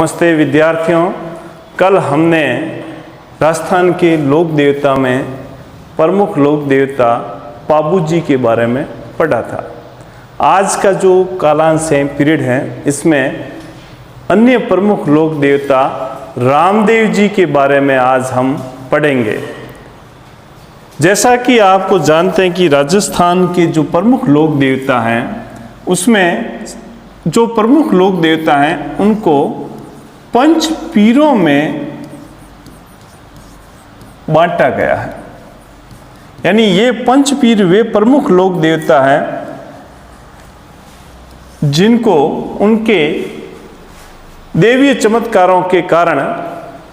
नमस्ते विद्यार्थियों, कल हमने राजस्थान के लोक देवता में प्रमुख लोक देवता पाबू जी के बारे में पढ़ा था। आज का जो कालांश है, पीरियड है, इसमें अन्य प्रमुख लोक देवता रामदेव जी के बारे में आज हम पढ़ेंगे। जैसा कि आपको जानते हैं कि राजस्थान के जो प्रमुख लोक देवता हैं, उसमें जो प्रमुख लोक देवता हैं उनको पंच पीरों में बांटा गया है। यानी ये पंच पीर वे प्रमुख लोक देवता हैं जिनको उनके देवीय चमत्कारों के कारण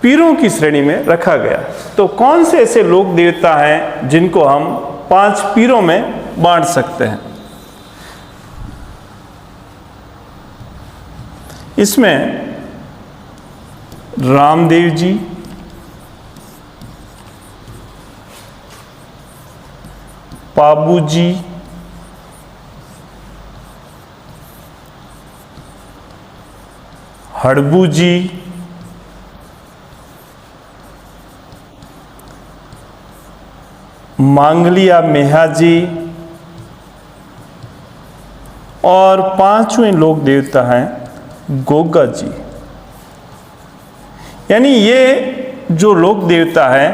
पीरों की श्रेणी में रखा गया। तो कौन से ऐसे लोक देवता हैं जिनको हम 5 पीरों में बांट सकते हैं? इसमें रामदेव जी, पाबू जी, हड़बू जी, मांगलिया मेहा जी और 5वें लोक देवता हैं गोगा जी। यानी ये जो लोक देवता है,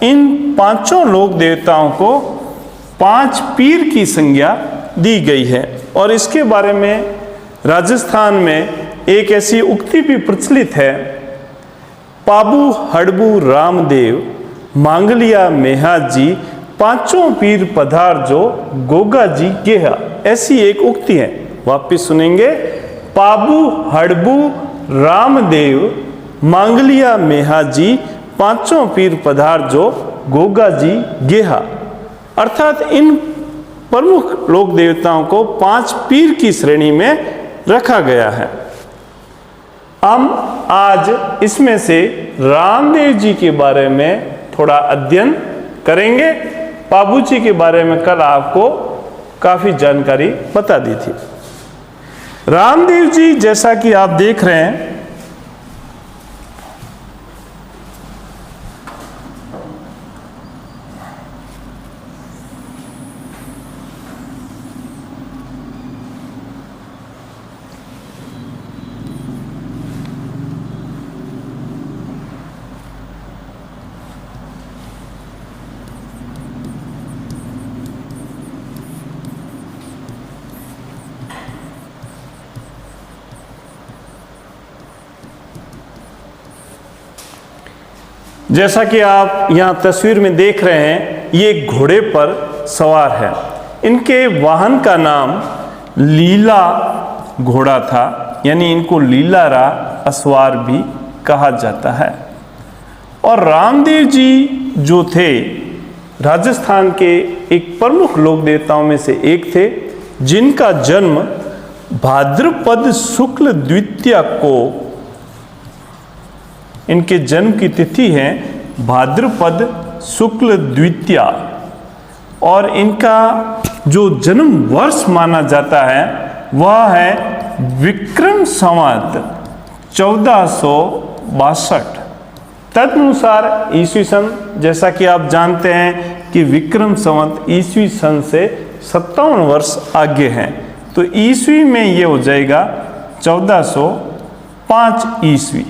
इन 5 लोक देवताओं को 5 पीर की संज्ञा दी गई है। और इसके बारे में राजस्थान में एक ऐसी उक्ति भी प्रचलित है, पाबू हड़बू रामदेव मांगलिया मेहा जी 5 पीर पधार जो गोगा जी गेहा। ऐसी एक उक्ति है, वापिस सुनेंगे। पाबू हड़बू रामदेव मांगलिया मेहा जी 5 पीर पधार जो गोगा जी गेहा। अर्थात इन प्रमुख लोक देवताओं को 5 पीर की श्रेणी में रखा गया है। हम आज इसमें से रामदेव जी के बारे में थोड़ा अध्ययन करेंगे। पाबू जी के बारे में कल आपको काफी जानकारी बता दी थी। रामदेव जी जैसा कि आप देख रहे हैं, जैसा कि आप यहाँ तस्वीर में देख रहे हैं, ये घोड़े पर सवार है। इनके वाहन का नाम लीला घोड़ा था, यानी इनको लीलारा अस्वार भी कहा जाता है। और रामदेव जी जो थे, राजस्थान के एक प्रमुख लोक देवताओं में से एक थे, जिनका जन्म भाद्रपद शुक्ल द्वितीया को, इनके जन्म की तिथि है भाद्रपद शुक्ल द्वितीया, और इनका जो जन्म वर्ष माना जाता है वह है विक्रम संवत 1462। तदनुसार ईस्वी सन, जैसा कि आप जानते हैं कि विक्रम संवत ईस्वी सन से 57 वर्ष आगे हैं, तो ईस्वी में ये हो जाएगा 1405 ईस्वी।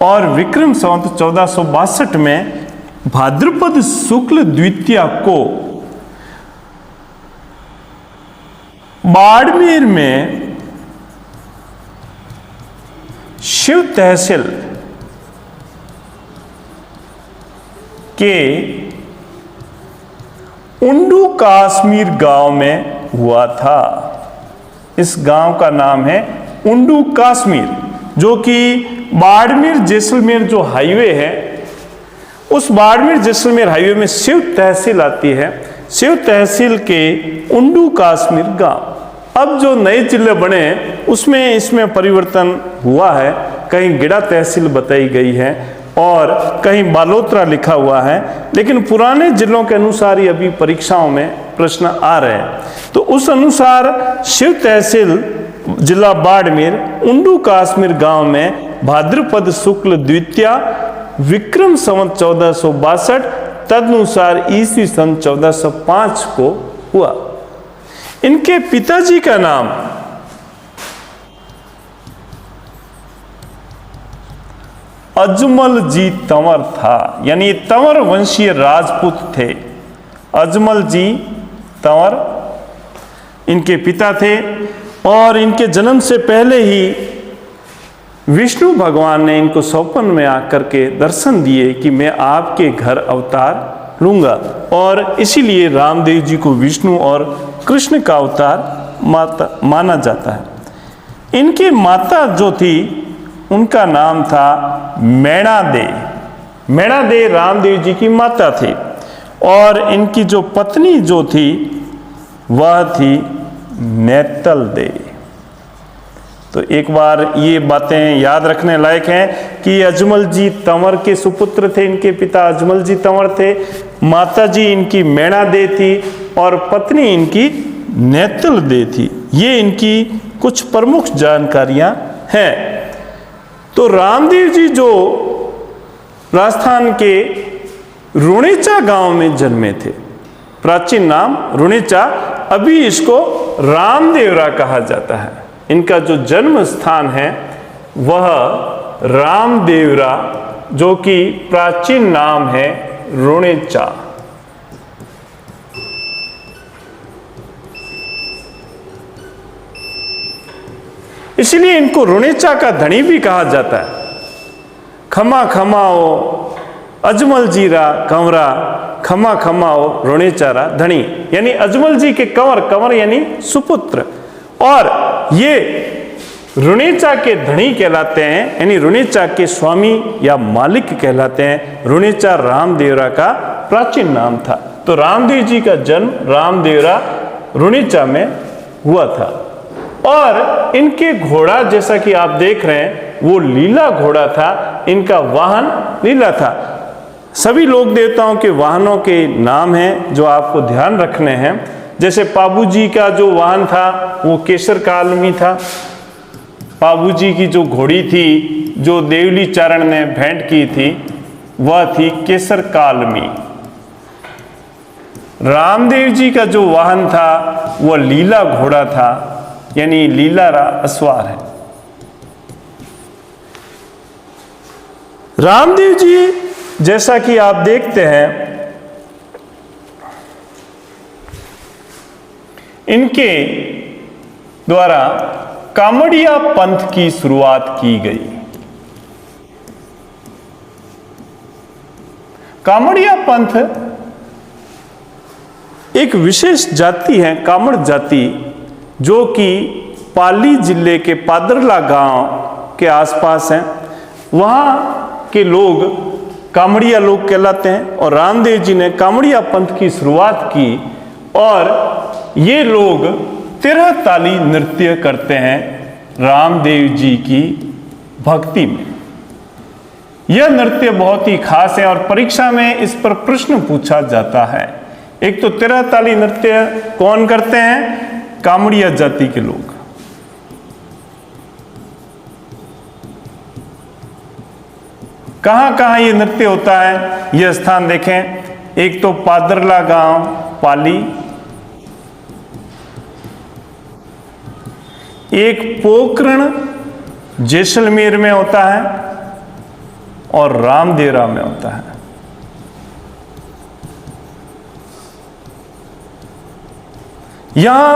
और विक्रम संवत 1462 में भाद्रपद शुक्ल द्वितीया को बाड़मेर में शिव तहसील के उंडू काश्मीर गांव में हुआ था। इस गांव का नाम है उंडू काश्मीर, जो कि बाड़मेर जैसलमेर जो हाईवे है, उस बाड़मेर जैसलमेर हाईवे में शिव तहसील आती है। शिव तहसील के उंडू काश्मीर गांव। अब जो नए जिले बने उसमें इसमें परिवर्तन हुआ है। कहीं गिड़ा तहसील बताई गई है और कहीं बालोतरा लिखा हुआ है, लेकिन पुराने जिलों के अनुसार ही अभी परीक्षाओं में प्रश्न आ रहे हैं। तो उस अनुसार शिव तहसील जिला बाड़मेर उंडू काश्मीर गांव में भाद्रपद शुक्ल द्वितीया विक्रम संवत 1462, तदनुसार ईस्वी सन 1405 को हुआ। इनके पिताजी का नाम अजमल जी तंवर था, यानी तंवर वंशीय राजपूत थे। अजमल जी तंवर इनके पिता थे और इनके जन्म से पहले ही विष्णु भगवान ने इनको सौपन में आकर के दर्शन दिए कि मैं आपके घर अवतार लूंगा, और इसीलिए रामदेव जी को विष्णु और कृष्ण का अवतार माना जाता है। इनकी माता जो थी उनका नाम था मैणा दे। मैणा दे रामदेव जी की माता थी, और इनकी जो पत्नी जो थी वह थी नेतल दे। तो एक बार ये बातें याद रखने लायक हैं कि अजमल जी तंवर के सुपुत्र थे। इनके पिता अजमल जी तंवर थे, माता जी इनकी मैणा दे थी और पत्नी इनकी नेतल दे थी। ये इनकी कुछ प्रमुख जानकारियां हैं। तो रामदेव जी जो राजस्थान के रुणेचा गांव में जन्मे थे, प्राचीन नाम रुणेचा, अभी इसको रामदेवरा कहा जाता है। इनका जो जन्म स्थान है वह रामदेवरा, जो कि प्राचीन नाम है रुणेचा। इसलिए इनको रुणेचा का धनी भी कहा जाता है। खमा खमाओ अजमल जी रा कंवरा, खमा खमाओ रुणेचारा धनी, यानी अजमल जी के कंवर, कंवर यानी सुपुत्र, और ये रुणेचा के धनी कहलाते हैं, यानी रुणेचा के स्वामी या मालिक कहलाते हैं। रुणेचा रामदेवरा का प्राचीन नाम था। तो रामदेव जी का जन्म रामदेवरा रुणेचा में हुआ था। और इनके घोड़ा, जैसा कि आप देख रहे हैं, वो लीला घोड़ा था। इनका वाहन लीला था। सभी लोक देवताओं के वाहनों के नाम हैं जो आपको ध्यान रखने हैं। जैसे पाबू जी का जो वाहन था वो केसर कालमी था। पाबू जी की जो घोड़ी थी जो देवली चारण ने भेंट की थी वह थी केसर कालमी। रामदेव जी का जो वाहन था वह लीला घोड़ा था, यानी लीला अस्वार है। रामदेव जी जैसा कि आप देखते हैं, इनके द्वारा कामड़िया पंथ की शुरुआत की गई। कामड़िया पंथ एक विशेष जाति है, कामड़ जाति, जो कि पाली जिले के पादरला गांव के आसपास है। वहां के लोग कामड़िया लोग कहलाते हैं। और रामदेव जी ने कामड़िया पंथ की शुरुआत की, और ये लोग 13 ताली नृत्य करते हैं रामदेव जी की भक्ति में। यह नृत्य बहुत ही खास है और परीक्षा में इस पर प्रश्न पूछा जाता है। एक तो 13 ताली नृत्य कौन करते हैं? कामड़िया जाति के लोग। कहां कहां ये नृत्य होता है, यह स्थान देखें। एक तो पादरला गांव पाली, एक पोकरण जैसलमेर में होता है, और रामदेवरा में होता है। यहां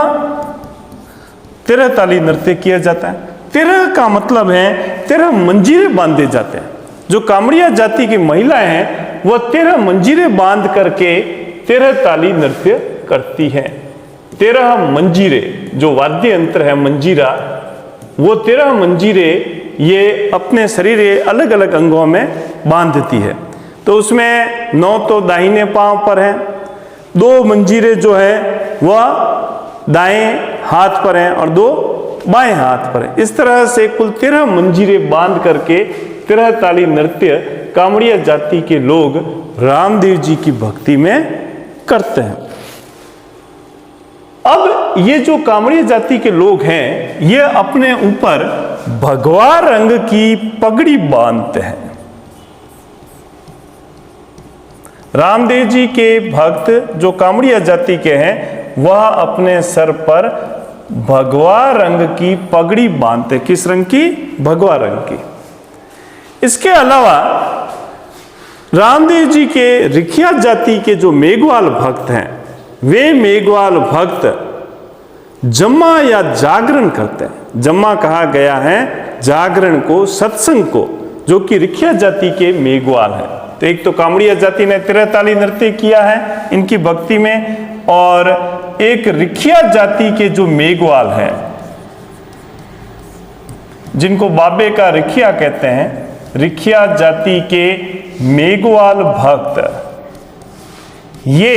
13 ताली नृत्य किया जाता है। 13 का मतलब है 13 मंजीरे बांधे जाते हैं। जो कामड़िया जाति की महिलाएं हैं वह 13 मंजीरे बांध करके 13 ताली नृत्य करती हैं। 13 मंजीरे, जो वाद्य यंत्र है मंजीरा, वो 13 मंजीरे ये अपने शरीर के अलग अलग अंगों में बांधती है। तो उसमें 9 तो दाहिने पांव पर हैं, 2 मंजीरे जो है वह दाएं हाथ पर हैं और 2 बाएं हाथ पर हैं। इस तरह से कुल 13 मंजीरे बांध करके 13 ताली नृत्य कामड़िया जाति के लोग रामदेव जी की भक्ति में करते हैं। अब ये जो कामड़िया जाति के लोग हैं, ये अपने ऊपर भगवा रंग की पगड़ी बांधते हैं। रामदेव जी के भक्त जो कामड़िया जाति के हैं, वह अपने सर पर भगवा रंग की पगड़ी बांधते। किस रंग की? भगवा रंग की। इसके अलावा रामदेव जी के रिखिया जाति के जो मेघवाल भक्त हैं, वे मेघवाल भक्त जम्मा या जागरण करते हैं। जम्मा कहा गया है जागरण को, सत्संग को, जो कि रिखिया जाति के मेघवाल है। तो एक तो कामड़िया जाति ने तिरताली नृत्य किया है इनकी भक्ति में, और एक रिखिया जाति के जो मेघवाल हैं, जिनको बाबे का रिखिया कहते हैं, रिखिया जाति के मेघवाल भक्त, ये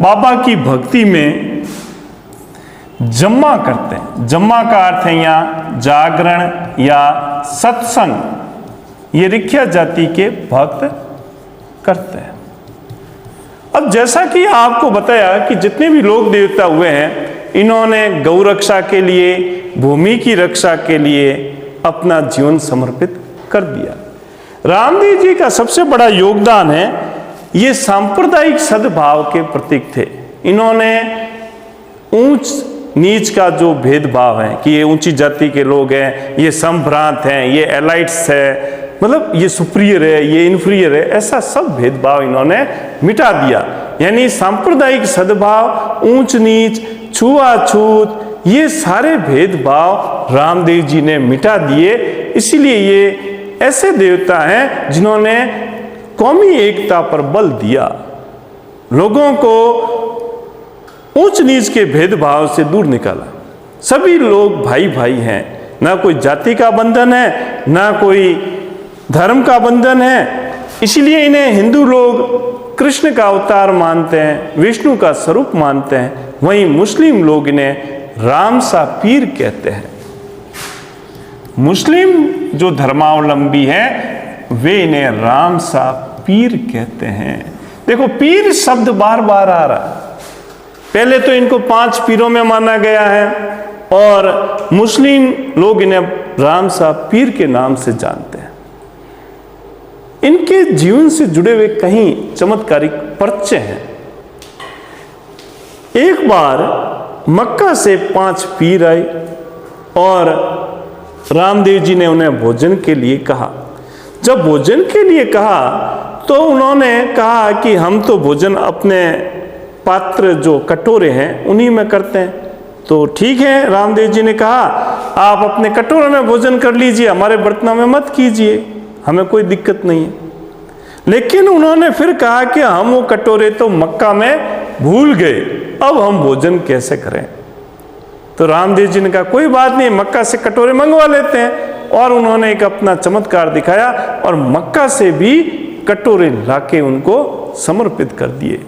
बाबा की भक्ति में जम्मा करते हैं। जम्मा का अर्थ है यहाँ जागरण या सत्संग। ये रिखिया जाति के भक्त करते हैं। अब जैसा कि आपको बताया कि जितने भी लोक देवता हुए हैं, इन्होंने गौ रक्षा के लिए, भूमि की रक्षा के लिए अपना जीवन समर्पित कर दिया। रामदेव जी का सबसे बड़ा योगदान है, ये सांप्रदायिक सद्भाव के प्रतीक थे। इन्होंने ऊंच नीच का जो भेदभाव है कि ये ऊंची जाति के लोग हैं, ये संभ्रांत हैं, ये एलाइट्स है, मतलब ये सुपीरियर है, ये इन्फीरियर है, ऐसा सब भेदभाव इन्होंने मिटा दिया। यानी सांप्रदायिक सद्भाव, ऊंच नीच, छुआछूत, ये सारे भेदभाव रामदेव जी ने मिटा दिए। इसीलिए ये ऐसे देवता हैं जिन्होंने कौमी एकता पर बल दिया, लोगों को ऊंच नीच के भेदभाव से दूर निकाला। सभी लोग भाई भाई हैं, ना कोई जाति का बंधन है, ना कोई धर्म का बंधन है। इसलिए इन्हें हिंदू लोग कृष्ण का अवतार मानते हैं, विष्णु का स्वरूप मानते हैं। वहीं मुस्लिम लोग इन्हें राम सा पीर कहते हैं। मुस्लिम जो धर्मावलंबी हैं, वे इन्हें राम सा पीर कहते हैं। देखो, पीर शब्द बार बार आ रहा। पहले तो इनको 5 पीरों में माना गया है, और मुस्लिम लोग इन्हें राम सा पीर के नाम से जानते हैं। इनके जीवन से जुड़े हुए कहीं चमत्कारिक पर्चे हैं। एक बार मक्का से 5 पीर आए और रामदेव जी ने उन्हें भोजन के लिए कहा। जब भोजन के लिए कहा तो उन्होंने कहा कि हम तो भोजन अपने पात्र जो कटोरे हैं उन्हीं में करते हैं। तो ठीक है, रामदेव जी ने कहा आप अपने कटोरे में भोजन कर लीजिए, हमारे बर्तनों में मत कीजिए, हमें कोई दिक्कत नहीं है। लेकिन उन्होंने फिर कहा कि हम वो कटोरे तो मक्का में भूल गए, अब हम भोजन कैसे करें। तो रामदेव जी ने कहा कोई बात नहीं, मक्का से कटोरे मंगवा लेते हैं। और उन्होंने एक अपना चमत्कार दिखाया और मक्का से भी कटोरे लाके उनको समर्पित कर दिए।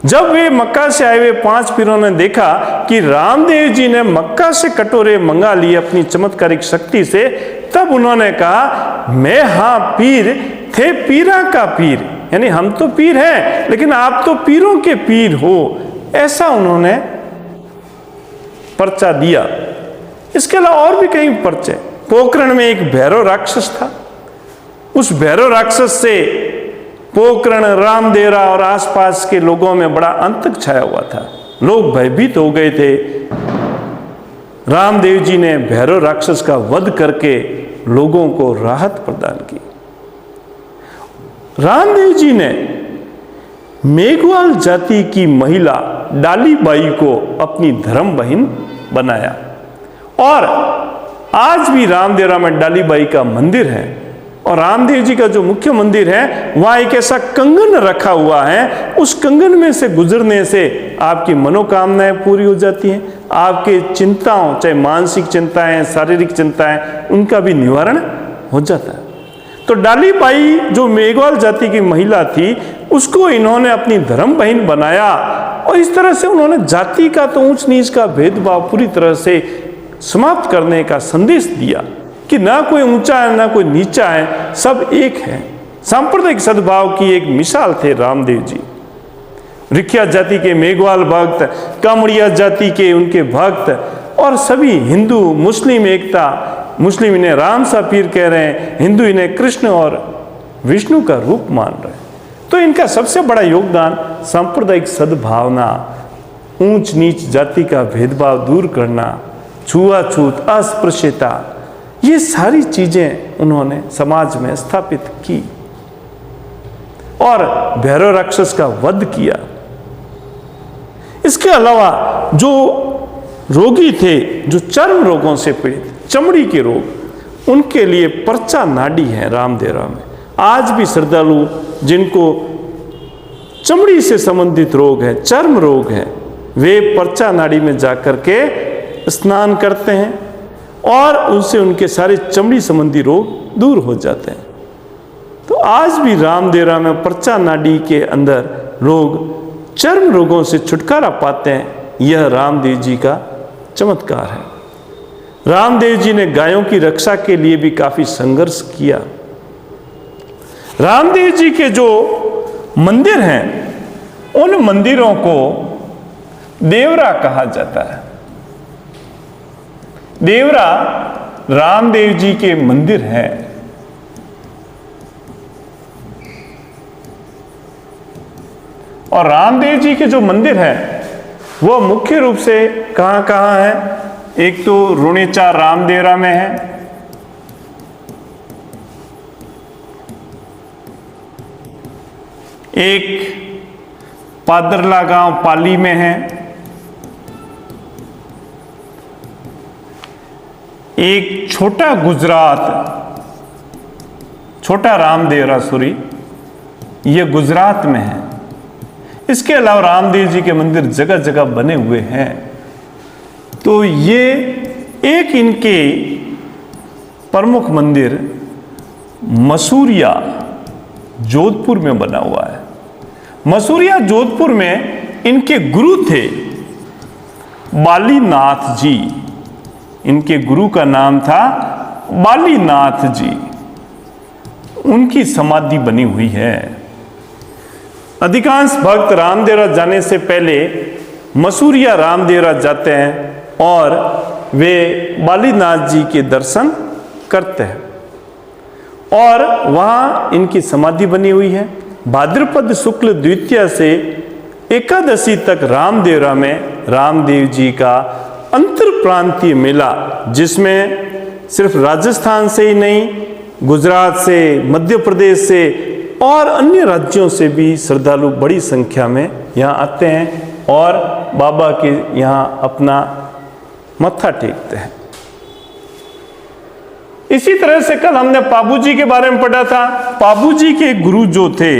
जब वे मक्का से आए हुए 5 पीरों ने देखा कि रामदेव जी ने मक्का से कटोरे मंगा लिए अपनी चमत्कारिक शक्ति से, तब उन्होंने कहा मैं हाँ पीर थे, पीरा का पीर, यानी हम तो पीर हैं लेकिन आप तो पीरों के पीर हो, ऐसा उन्होंने पर्चा दिया। इसके अलावा और भी कई पर्चे। पोखरण में एक भैरव राक्षस था, उस भैरव राक्षस से पोखरण, रामदेवरा और आसपास के लोगों में बड़ा आतंक छाया हुआ था। लोग भयभीत हो गए थे। रामदेव जी ने भैरव राक्षस का वध करके लोगों को राहत प्रदान की। रामदेव जी ने मेघवाल जाति की महिला डाली बाई को अपनी धर्म बहन बनाया, और आज भी रामदेवरा में डाली बाई का मंदिर है। और रामदेव जी का जो मुख्य मंदिर है वहाँ एक ऐसा कंगन रखा हुआ है, उस कंगन में से गुजरने से आपकी मनोकामनाएं पूरी हो जाती हैं, आपके चिंताओं, चाहे मानसिक चिंताएं, शारीरिक चिंताएं, उनका भी निवारण हो जाता है। तो डाली बाई जो मेघवाल जाति की महिला थी, उसको इन्होंने अपनी धर्म बहन बनाया, और इस तरह से उन्होंने जाति का तो ऊंच नीच का भेदभाव पूरी तरह से समाप्त करने का संदेश दिया कि ना कोई ऊंचा है ना कोई नीचा है, सब एक है। सांप्रदायिक सद्भाव की एक मिसाल थे रामदेव जी। रिखिया जाति के मेघवाल भक्त, कामड़िया जाति के उनके भक्त और सभी हिंदू मुस्लिम एकता, मुस्लिम इन्हें राम सा पीर कह रहे हैं, हिंदू इन्हें कृष्ण और विष्णु का रूप मान रहे हैं। तो इनका सबसे बड़ा योगदान सांप्रदायिक सद्भावना, ऊंच नीच जाति का भेदभाव दूर करना, छुआछूत, अस्पृश्यता, ये सारी चीजें उन्होंने समाज में स्थापित की और भैरव राक्षस का वध किया। इसके अलावा जो रोगी थे, जो चर्म रोगों से पीड़ित, चमड़ी के रोग, उनके लिए पर्चा नाडी है रामदेवरा में। आज भी श्रद्धालु जिनको चमड़ी से संबंधित रोग है, चर्म रोग है, वे पर्चा नाडी में जाकर के स्नान करते हैं और उनसे उनके सारे चमड़ी संबंधी रोग दूर हो जाते हैं। तो आज भी रामदेवरा में पर्चा नाडी के अंदर लोग चर्म रोगों से छुटकारा पाते हैं। यह रामदेव जी का चमत्कार है। रामदेव जी ने गायों की रक्षा के लिए भी काफी संघर्ष किया। रामदेव जी के जो मंदिर हैं, उन मंदिरों को देवरा कहा जाता है। देवरा रामदेव जी के मंदिर है। और रामदेव जी के जो मंदिर है वो मुख्य रूप से कहां कहां है? एक तो रुणेचा रामदेवरा में है, एक पादरला गांव पाली में है, एक छोटा गुजरात, छोटा रामदेवरा सॉरी, यह गुजरात में है। इसके अलावा रामदेव जी के मंदिर जगह जगह बने हुए हैं। तो ये एक इनके प्रमुख मंदिर मसूरिया जोधपुर में बना हुआ है। मसूरिया जोधपुर में इनके गुरु थे बालीनाथ जी। इनके गुरु का नाम था बालीनाथ जी। उनकी समाधि बनी हुई है। अधिकांश भक्त रामदेवरा जाने से पहले मसूरिया रामदेवरा जाते हैं और वे बालीनाथ जी के दर्शन करते हैं और वहाँ इनकी समाधि बनी हुई है। भाद्रपद शुक्ल द्वितीया से एकादशी तक रामदेवरा में रामदेव जी का अंतर प्रांतीय मेला, जिसमें सिर्फ राजस्थान से ही नहीं, गुजरात से, मध्य प्रदेश से और अन्य राज्यों से भी श्रद्धालु बड़ी संख्या में यहाँ आते हैं और बाबा के यहाँ अपना मत्था टेकते हैं। इसी तरह से कल हमने पाबू जी के बारे में पढ़ा था। पाबू जी के गुरु जो थे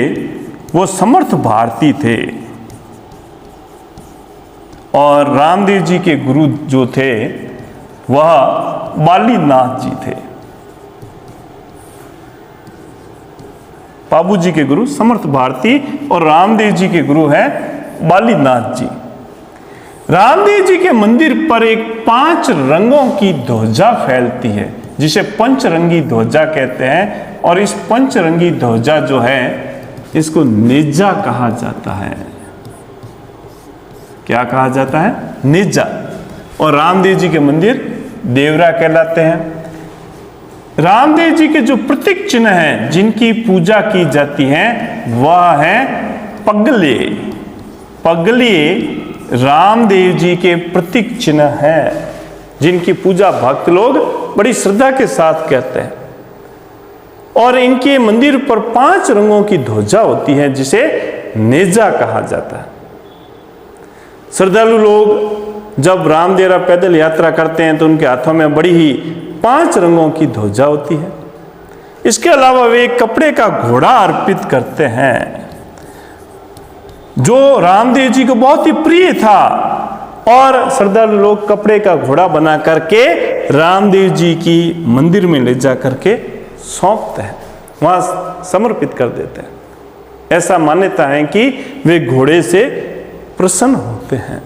वो समर्थ भारती थे और रामदेव जी के गुरु जो थे वह बालीनाथ जी थे। पाबू जी के गुरु समर्थ भारती और रामदेव जी के गुरु हैं बालीनाथ जी। रामदेव जी के मंदिर पर एक 5 रंगों की ध्वजा फैलती है, जिसे पंचरंगी ध्वजा कहते हैं। और इस पंचरंगी ध्वजा जो है इसको नेजा कहा जाता है। क्या कहा जाता है? नेजा। और रामदेव जी के मंदिर देवरा कहलाते हैं। रामदेव जी के जो प्रतीक चिन्ह हैं जिनकी पूजा की जाती है वह है पगले। पगले रामदेव जी के प्रतीक चिन्ह हैं जिनकी पूजा भक्त लोग बड़ी श्रद्धा के साथ करते हैं। और इनके मंदिर पर 5 रंगों की ध्वजा होती है जिसे नेजा कहा जाता है। श्रद्धालु लोग जब रामदेवरा पैदल यात्रा करते हैं तो उनके हाथों में बड़ी ही 5 रंगों की ध्वजा होती है। इसके अलावा वे कपड़े का घोड़ा अर्पित करते हैं जो रामदेव जी को बहुत ही प्रिय था और श्रद्धालु लोग कपड़े का घोड़ा बना करके रामदेव जी की मंदिर में ले जा करके सौंपते हैं, वहां समर्पित कर देते हैं। ऐसा मान्यता है कि वे घोड़े से प्रसन्न होते हैं।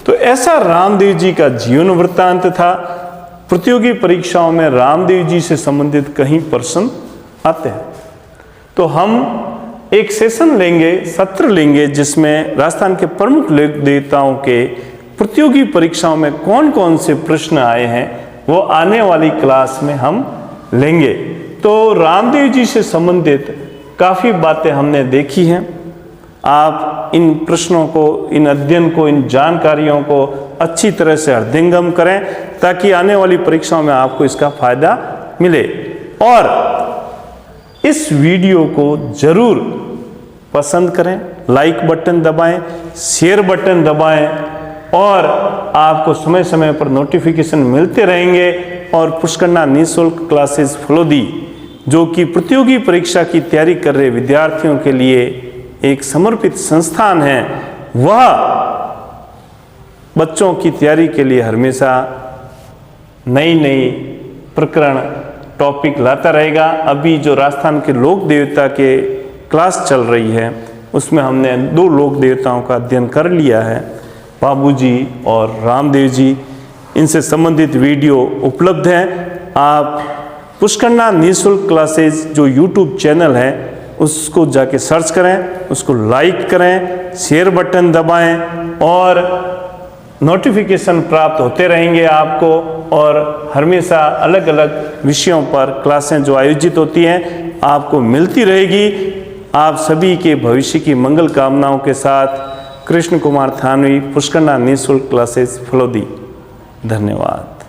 तो ऐसा रामदेव जी का जीवन वृत्तांत था। प्रतियोगी परीक्षाओं में रामदेव जी से संबंधित कहीं प्रश्न आते हैं। तो हम एक सेशन लेंगे, सत्र लेंगे, जिसमें राजस्थान के प्रमुख लोक देवताओं के प्रतियोगी परीक्षाओं में कौन कौन से प्रश्न आए हैं वो आने वाली क्लास में हम लेंगे। तो रामदेव जी से संबंधित काफ़ी बातें हमने देखी हैं। आप इन प्रश्नों को, इन अध्ययन को, इन जानकारियों को अच्छी तरह से हृदयंगम करें ताकि आने वाली परीक्षाओं में आपको इसका फायदा मिले। और इस वीडियो को जरूर पसंद करें, लाइक बटन दबाएं, शेयर बटन दबाएं और आपको समय समय पर नोटिफिकेशन मिलते रहेंगे। और पुष्करना निःशुल्क क्लासेस फलोदी, जो कि प्रतियोगी परीक्षा की तैयारी कर रहे विद्यार्थियों के लिए एक समर्पित संस्थान है, वह बच्चों की तैयारी के लिए हमेशा नई नई प्रकरण टॉपिक लाता रहेगा। अभी जो राजस्थान के लोक देवता के क्लास चल रही है उसमें हमने 2 लोक देवताओं का अध्ययन कर लिया है, बाबूजी और रामदेव जी। इनसे संबंधित वीडियो उपलब्ध है। आप पुष्करना निःशुल्क क्लासेस जो यूट्यूब चैनल है उसको जाके सर्च करें, उसको लाइक करें, शेयर बटन दबाएं और नोटिफिकेशन प्राप्त होते रहेंगे आपको। और हमेशा अलग अलग विषयों पर क्लासें जो आयोजित होती हैं आपको मिलती रहेगी। आप सभी के भविष्य की मंगल कामनाओं के साथ कृष्ण कुमार थानवी, पुष्करना निःशुल्क क्लासेस फलोदी। धन्यवाद।